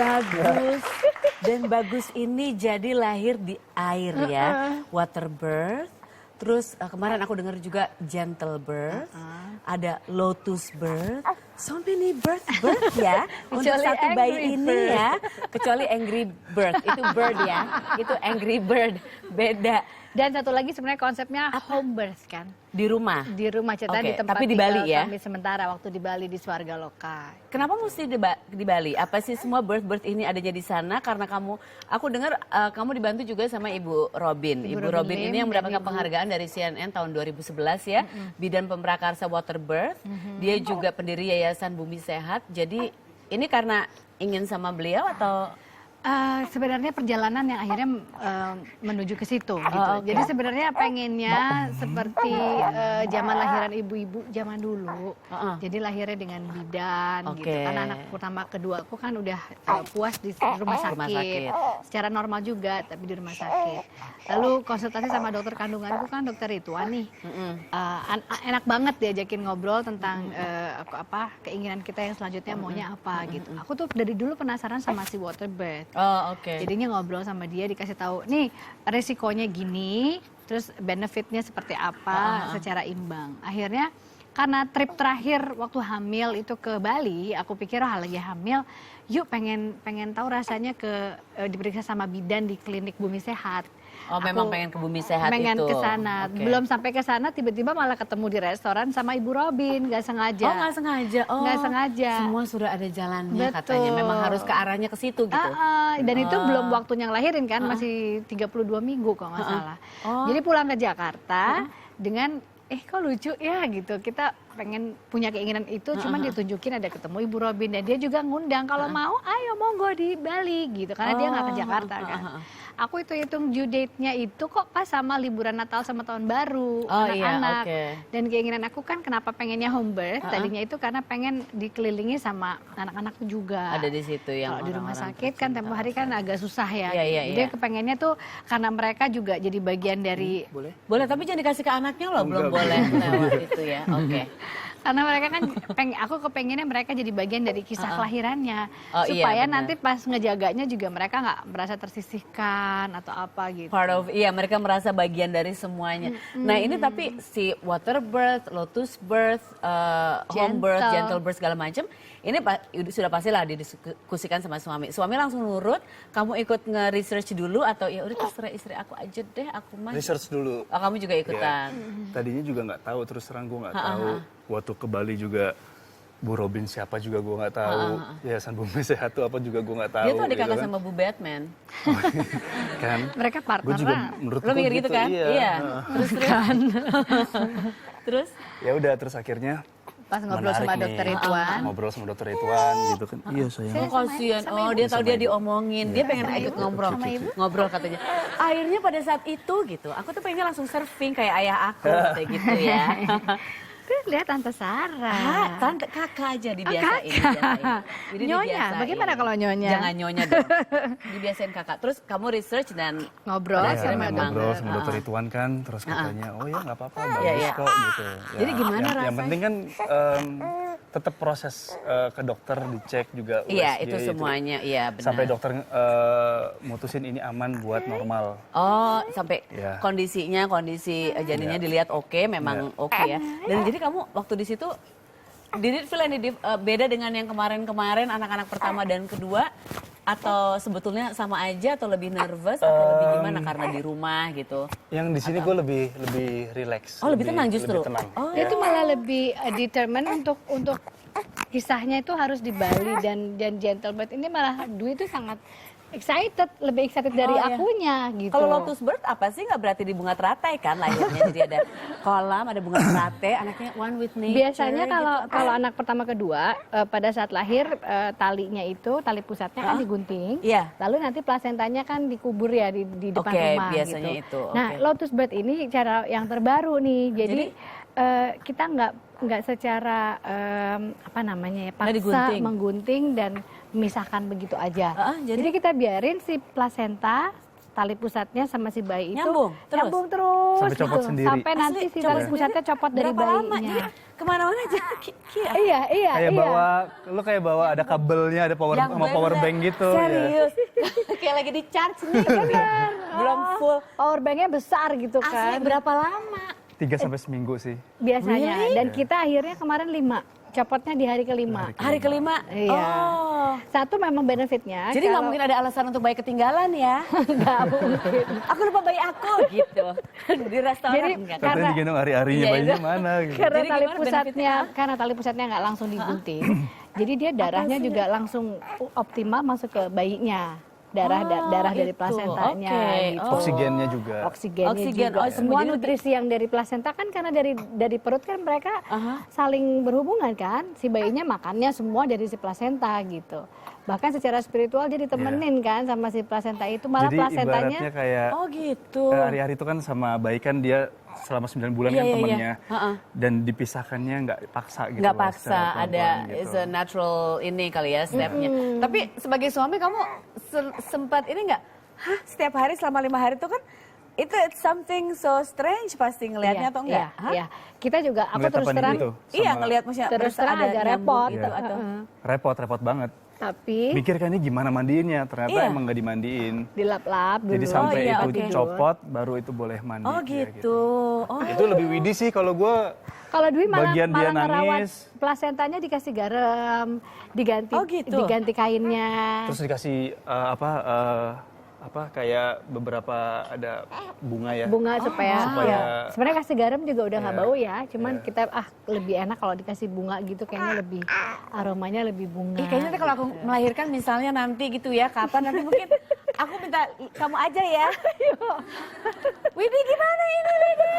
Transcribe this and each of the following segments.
bagus. Dan bagus ini jadi lahir di air ya, water birth. Terus kemarin aku dengar juga gentle birth, ada lotus birth, so many birth ya untuk satu bayi ini ya. Kecuali angry bird, itu bird ya, itu angry bird, beda. Dan satu lagi sebenarnya konsepnya home birth kan. Di rumah? Di rumah, cerita di tempat tapi di Bali ya? kami sementara waktu di Bali di Swarga Loka. Kenapa mesti di Bali? Apa sih semua birth ini adanya di sana? Karena aku dengar kamu dibantu juga sama Ibu Robin. Ibu Robin ini yang mendapatkan penghargaan dari CNN tahun 2011 ya. Bidan Pemprakarsa Water Birth. Dia juga pendiri Yayasan Bumi Sehat. Jadi ini karena ingin sama beliau atau... Sebenarnya perjalanan yang akhirnya menuju ke situ gitu. Jadi sebenarnya pengennya seperti zaman lahiran ibu-ibu zaman dulu. Jadi lahirnya dengan bidan gitu. Karena anak pertama kedua aku kan udah puas di rumah sakit. Secara normal juga tapi di rumah sakit. Lalu konsultasi sama dokter kandunganku kan dokter Ridwan nih. Enak banget diajakin ngobrol tentang keinginan kita yang selanjutnya maunya apa gitu. Aku tuh dari dulu penasaran sama si water birth. Jadinya ngobrol sama dia dikasih tahu nih resikonya gini, terus benefitnya seperti apa secara imbang. Akhirnya karena trip terakhir waktu hamil itu ke Bali, aku pikir lagi hamil, yuk pengen tahu rasanya diperiksa sama bidan di klinik Bumi Sehat. Memang pengen ke Bumi Sehat pengen itu. Pengen ke sana. Belum sampai ke sana tiba-tiba malah ketemu di restoran sama Ibu Robin, nggak sengaja. Nggak sengaja. Nggak sengaja. Semua sudah ada jalannya katanya. Memang harus ke arahnya ke situ gitu. Dan itu belum waktunya ngelahirin kan, masih 32 minggu kalau nggak salah. Jadi pulang ke Jakarta dengan kok lucu ya gitu. Kita pengen punya keinginan itu, cuman ditunjukin ada ketemu Ibu Robin dan dia juga ngundang kalau mau, ayo monggo di Bali gitu. Karena dia nggak ke Jakarta kan. Aku hitung due date-nya itu kok pas sama liburan Natal sama Tahun Baru anak-anak. Dan keinginan aku kan kenapa pengennya home birth tadinya itu karena pengen dikelilingi sama anak-anakku juga. Ada di situ yang kalau di rumah sakit kan tempo hari kan agak susah ya. Jadi kepengennya tuh karena mereka juga jadi bagian dari boleh tapi jangan dikasih ke anaknya loh. Belum boleh lewat itu ya. Karena mereka kan aku kepengennya mereka jadi bagian dari kisah kelahirannya supaya nanti pas ngejaganya juga mereka nggak merasa tersisihkan atau apa gitu. Mereka merasa bagian dari semuanya. Nah ini tapi si water birth, lotus birth, home birth, gentle birth segala macam ini sudah pastilah didiskusikan sama suami. Suami langsung nurut. Kamu ikut nge-research dulu atau ya udah terserah istri aku aja deh, aku mah. Research dulu. Kamu juga ikutan. Tadinya juga nggak tahu, terus terang gue nggak tahu. Waktu ke Bali juga Bu Robin siapa juga gue nggak tahu. Yayasan Bumi Sehat tuh apa juga gue nggak tahu. Dia tuh adik kakak sama Bu Batman. Kan? Mereka partner. Gue juga menurut gue mikir gitu kan? Iya. Terus kan. Terus? Ya udah terus akhirnya. Pas ngobrol sama dokter Ridwan. Ngobrol sama dokter Ridwan gitu kan. Iya sayang. Kasian. Dia tahu dia diomongin. Dia pengen ikut ngobrol katanya. Akhirnya pada saat itu gitu. Aku tuh pengennya langsung surfing kayak ayah aku kayak gitu ya. Lihat Tante Sarah. Tante kakak aja dibiasain. Nyonya, bagaimana kalau nyonya? Jangan nyonya dong. Dibiasain kakak. Terus kamu research dan ngobrol sama dokter Ridwan kan. Terus katanya, oh ya nggak apa-apa, bagus kok gitu. Jadi gimana rasanya? Yang penting kan tetap proses ke dokter dicek juga USG. Iya itu semuanya, iya benar. Sampai dokter mutusin ini aman buat normal. Sampai kondisi janinnya dilihat memang oke ya. Dan jadi kamu waktu di situ did it feel any beda dengan yang kemarin anak-anak pertama dan kedua atau sebetulnya sama aja atau lebih nervous atau lebih gimana karena di rumah gitu? Yang di sini gue lebih relax. Lebih tenang justru. Lebih tenang. Itu malah lebih determined untuk kisahnya itu harus di Bali dan gentle birth ini malah Dwi itu sangat lebih excited dari akunya gitu. Kalau lotus birth apa sih nggak berarti di bunga teratai kan lahirnya jadi ada kolam ada bunga teratai anaknya one with nature. Biasanya kalau anak pertama kedua pada saat lahir talinya itu tali pusatnya kan digunting. Lalu nanti plasentanya kan dikubur ya di depan rumah biasanya gitu. Itu. Nah lotus birth ini cara yang terbaru nih. Jadi kita nggak secara paksa menggunting dan memisahkan begitu aja. Jadi kita biarin si plasenta tali pusatnya sama si bayi itu Nyambung terus? nyambung terus Sampai copot gitu. sendiri. Sampai nanti Asli, si copot tali pusatnya copot dari Berapa lama? bayinya. Jadi kemana-mana aja. Iya. Kayak lu kayak bawa ada kabelnya, ada power Yang sama power bener. bank gitu. Ya. Serius. Kayak lagi di charge nih. Belum full. Power banknya besar gitu Asli kan. berapa lama? 3 sampai seminggu sih. Biasanya. Really? Dan kita akhirnya kemarin 5. Copotnya di hari kelima. Hari kelima? Iya. Oh. Satu memang benefitnya. Jadi nggak mungkin ada alasan untuk bayi ketinggalan ya? Nggak mungkin. Aku lupa bayi aku gitu. Di restoran Jadi, enggak. Katanya Karena- digendong hari-harinya, Iya, bayinya itu. mana gitu. Karena Jadi tali gimana pusatnya, karena tali pusatnya nggak langsung digunting, jadi dia darahnya juga langsung optimal masuk ke bayinya. Darah dari itu. plasentanya Oke. gitu. Oh. Oksigennya juga. Oksigennya Oksigen. juga. Oh, Semua jadi nutrisi yang dari plasenta kan karena dari perut kan mereka Aha. saling berhubungan kan. Si bayinya makannya semua dari si plasenta gitu. Bahkan secara spiritual dia ditemenin kan sama si plasenta itu. Malah Jadi plasentanya ibaratnya kayak Oh gitu. hari-hari itu kan sama bayi kan dia selama 9 bulan Iya, kan iya, iya. temennya. Ha-ha. Dan dipisahkannya nggak paksa gitu. Nggak loh, paksa, secara ada pelan-pelan gitu. is a natural ini kali ya stepnya. Tapi sebagai suami kamu sempat ini nggak? Hah, setiap hari selama 5 hari itu kan itu it's something so strange pasti ngelihatnya atau enggak? Hah? Iya. Kita juga aku Ngeliat terus apa nih terang gitu? Iya Sama- ngelihat maksudnya terus berasa terang ada agak nyambung repot gitu Iya. atau Repot banget. tapi Mikir kan ini gimana mandiinnya, ternyata Iya. emang nggak dimandiin. dilap-lap dulu. Jadi sampai iya, itu oke. copot baru itu boleh mandi. Oh dia gitu. Oh. Itu lebih widih sih kalau gue Kalau Dwi malah, Bagian dia ngerawat nangis. plasentanya dikasih garam, diganti Oh, gitu. diganti kainnya. terus dikasih apa kayak beberapa ada bunga ya. Bunga supaya Supaya- ya. Sebenarnya kasih garam juga udah nggak Iya. bau ya, cuman Iya. kita lebih enak kalau dikasih bunga gitu kayaknya lebih aromanya lebih bunga. Ih, kayaknya nanti kalau aku melahirkan misalnya nanti gitu ya, kapan nanti mungkin aku minta kamu aja ya. Widih gimana ini Widih?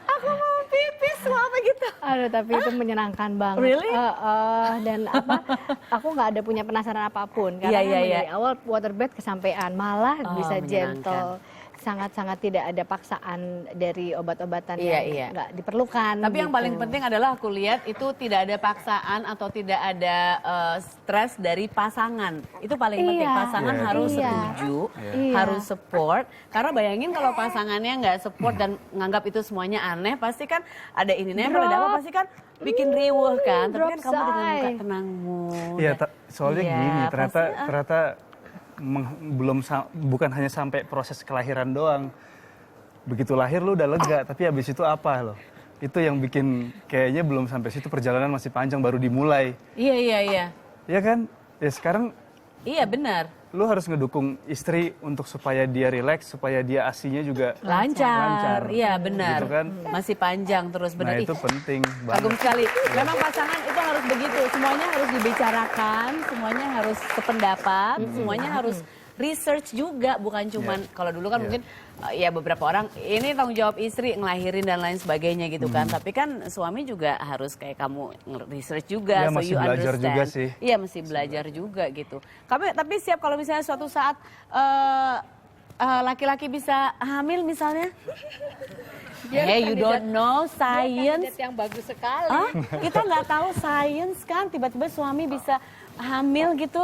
Aku mau pipis mau apa gitu. Aduh, tapi itu menyenangkan banget. Really? Dan aku nggak ada punya penasaran apapun Iya, karena iya, memang iya. dari awal waterbed kesampean, malah Oh, bisa menyenangkan. gentle. Sangat-sangat tidak ada paksaan dari obat-obatan Iya, yang iya. nggak diperlukan. Tapi yang gitu. paling penting adalah aku lihat itu tidak ada paksaan atau tidak ada stres dari pasangan. Itu paling penting. Iya. Pasangan Iya, harus iya. setuju, Iya. harus support. Karena bayangin kalau pasangannya nggak support dan nganggap itu semuanya aneh, pasti kan ada ini nempel, ada apa, pasti kan bikin riuh kan. Tapi Drop kan kamu dengan muka sigh. tenangmu. Iya, soalnya Iya, gini, pasti, ternyata bukan hanya sampai proses kelahiran doang. Begitu lahir lu udah lega, tapi habis itu apa loh? Itu yang bikin kayaknya belum sampai situ, perjalanan masih panjang baru dimulai. Iya, iya, iya. Ya kan? Ya sekarang Iya benar. lu harus ngedukung istri untuk supaya dia rileks, supaya dia asinya juga Lancar. Iya benar. Gitu kan? Masih panjang terus Nah benar. itu Ih, penting kagum banget. sekali. Memang pasangan itu harus begitu. Semuanya harus dibicarakan, semuanya harus sependapat, semuanya harus research juga, bukan cuman kalau dulu kan mungkin ya beberapa orang ini tanggung jawab istri ngelahirin dan lain sebagainya gitu kan. Tapi kan suami juga harus kayak kamu research juga, Ya, so masih you belajar understand. juga sih. Iya masih belajar juga gitu. Tapi siap kalau misalnya suatu saat laki-laki bisa hamil misalnya? Hey, you don't know science. yang bagus sekali. Hah? Kita nggak tahu science kan, tiba-tiba suami bisa hamil gitu.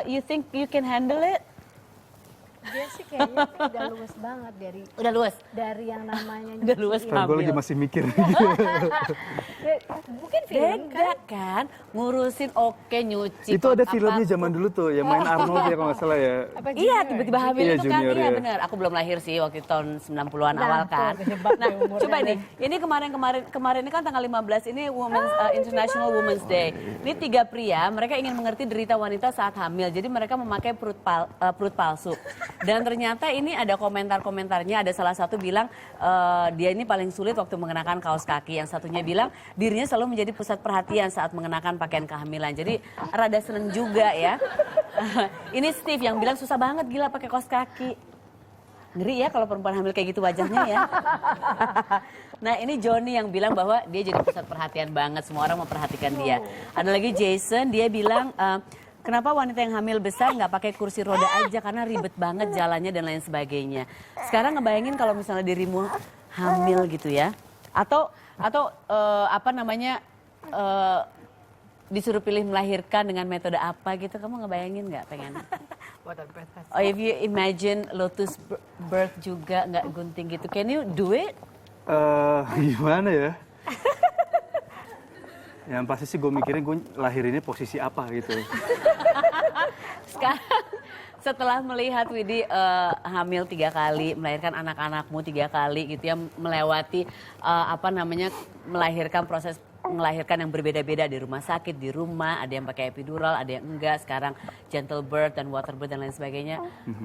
You think you can handle it? Dia sih kayaknya udah luwes banget Udah luas. dari yang namanya Udah luas Kalau gue lagi hamil. masih mikir. mungkin film Beda kan, ngurusin oke nyuci. Itu ada apa- filmnya zaman dulu tuh, yang main Arnold ya kalau nggak salah ya. apa Iya, tiba-tiba hamil Iya, itu kan, junior, iya ya. benar. Aku belum lahir sih waktu itu tahun 90-an awal Nah, kan. tuh, kejebak Nah, deh umurnya coba deh. nih, ini kemarin ini kan tanggal 15 ini International Women's Day. Ini 3 pria, mereka ingin mengerti derita wanita saat hamil. Jadi mereka memakai perut palsu. Dan ternyata ini ada komentarnya, ada salah satu bilang dia ini paling sulit waktu mengenakan kaos kaki. Yang satunya bilang dirinya selalu menjadi pusat perhatian saat mengenakan pakaian kehamilan. Jadi rada seneng juga ya. Ini Steve yang bilang susah banget gila pakai kaos kaki. Ngeri ya kalau perempuan hamil kayak gitu wajahnya ya. Nah ini Johnny yang bilang bahwa dia jadi pusat perhatian banget. Semua orang memperhatikan dia. Ada lagi Jason, dia bilang kenapa wanita yang hamil besar nggak pakai kursi roda aja karena ribet banget jalannya dan lain sebagainya. Sekarang ngebayangin kalau misalnya dirimu hamil gitu ya. Atau apa namanya disuruh pilih melahirkan dengan metode apa gitu, kamu ngebayangin nggak pengen Water birth festival. Oh, if you imagine lotus birth juga nggak gunting gitu, can you do it? Gimana ya? Yang pasti sih gue mikirin gue lahir ini posisi apa gitu. Sekarang setelah melihat Widi hamil 3 kali, melahirkan anak-anakmu 3 kali gitu ya, melewati melahirkan proses melahirkan yang berbeda-beda di rumah sakit, di rumah, ada yang pakai epidural, ada yang enggak, sekarang gentle birth dan water birth dan lain sebagainya.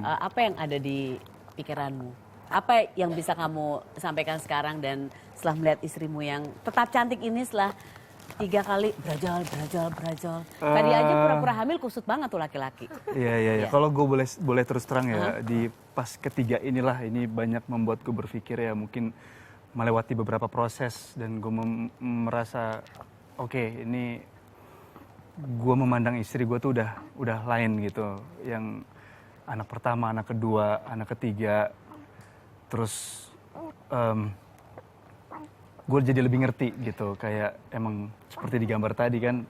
Apa yang ada di pikiranmu? Apa yang bisa kamu sampaikan sekarang dan setelah melihat istrimu yang tetap cantik ini setelah 3 kali berajal. Tadi aja pura-pura hamil kusut banget tuh laki-laki. Iya. Kalau gue boleh terus terang ya, di pas ketiga inilah ini banyak membuat gue berpikir ya mungkin melewati beberapa proses dan gue merasa oke, ini gue memandang istri gue tuh udah lain gitu. Yang anak pertama, anak kedua, anak ketiga, terus gue jadi lebih ngerti gitu, kayak emang seperti di gambar tadi kan,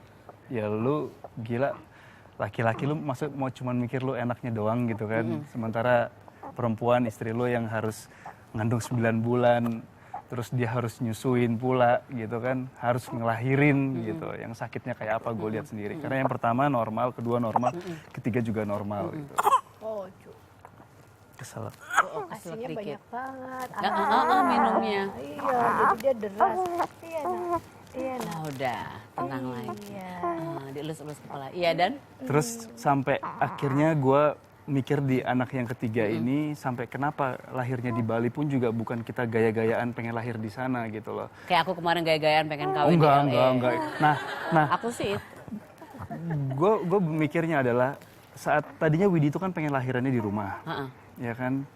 ya lu gila, laki-laki lu maksud mau cuman mikir lu enaknya doang gitu kan, sementara perempuan istri lu yang harus ngandung 9 bulan, terus dia harus nyusuin pula gitu kan, harus ngelahirin gitu, yang sakitnya kayak apa gue lihat sendiri, karena yang pertama normal, kedua normal, ketiga juga normal gitu. Oh, Kesel. asinya banyak banget. Minumnya. Iya, jadi dia deras. Iya, nah. Oh, udah, tenang lagi. Dielus-elus kepala. Iya, dan? Terus sampai akhirnya gue mikir di anak yang ketiga ini, sampai kenapa lahirnya di Bali pun juga bukan kita gaya-gayaan pengen lahir di sana gitu loh. Kayak aku kemarin gaya-gayaan pengen kawin Enggak. Nah, aku sih gue mikirnya adalah saat tadinya Widi itu kan pengen lahirannya di rumah, ya kan?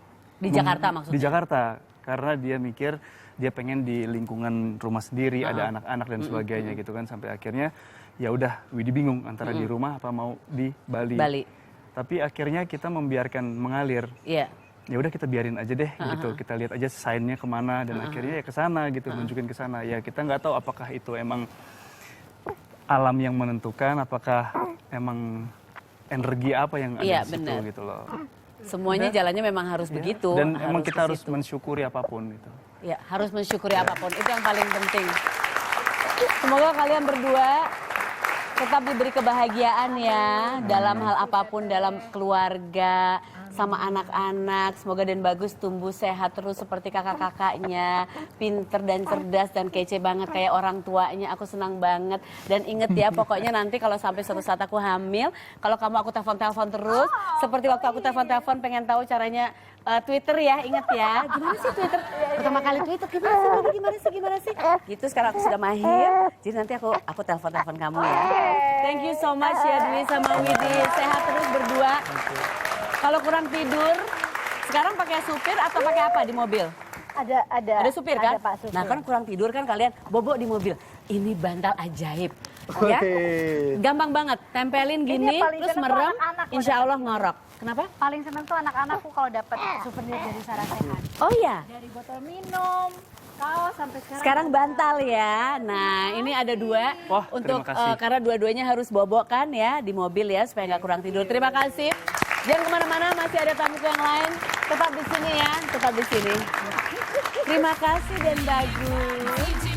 di Jakarta maksudnya. Di Jakarta, karena dia mikir dia pengen di lingkungan rumah sendiri, ada anak-anak dan sebagainya gitu kan, sampai akhirnya ya udah Widi bingung antara di rumah apa mau di Bali. Tapi akhirnya kita membiarkan mengalir. Iya. Ya udah kita biarin aja deh gitu, kita lihat aja sign-nya kemana dan akhirnya ya ke sana gitu, nunjukin ke sana. Ya kita nggak tahu apakah itu emang alam yang menentukan, apakah emang energi apa yang ada di situ gitu loh. Semuanya jalannya memang harus begitu. Dan emang kita harus ke situ. mensyukuri apapun gitu. Ya, harus mensyukuri apapun. Itu yang paling penting. Semoga kalian berdua tetap diberi kebahagiaan ya dalam hal apapun, dalam keluarga, sama anak-anak. Semoga Dan Bagus tumbuh sehat terus seperti kakak-kakaknya, pinter dan cerdas dan kece banget kayak orang tuanya. Aku senang banget. Dan inget ya, pokoknya nanti kalau sampai suatu saat aku hamil, kalau kamu aku telepon-telepon terus, seperti waktu aku telepon-telepon pengen tahu caranya Twitter ya, inget ya. Gimana sih Twitter? Pertama kali Twitter gimana sih? Gitu sekarang aku sudah mahir. Jadi nanti aku telepon-telepon kamu ya. Thank you so much ya Dwi sama Widi. Sehat terus berdua. Kalau kurang tidur, sekarang pakai supir atau pakai apa di mobil? Ada supir kan? Pak supir. Nah kan kurang tidur kan kalian bobo di mobil. Ini bantal ajaib. Ya? Gampang banget, tempelin gini, terus merem, insya Allah ngorok. Kenapa? Paling seneng tuh anak-anakku kalau dapat souvenir dari Sarah Sehat. Oh iya? Dari botol minum, kaos sampai sekarang. Sekarang bantal ya. Nah ini ada 2 Wah, untuk terima kasih. karena dua-duanya harus bobok kan ya di mobil ya supaya nggak kurang tidur. Terima kasih. Jangan kemana-mana, masih ada tamuku yang lain. Tetap di sini ya, tetap di sini. Terima kasih Dan Bagus.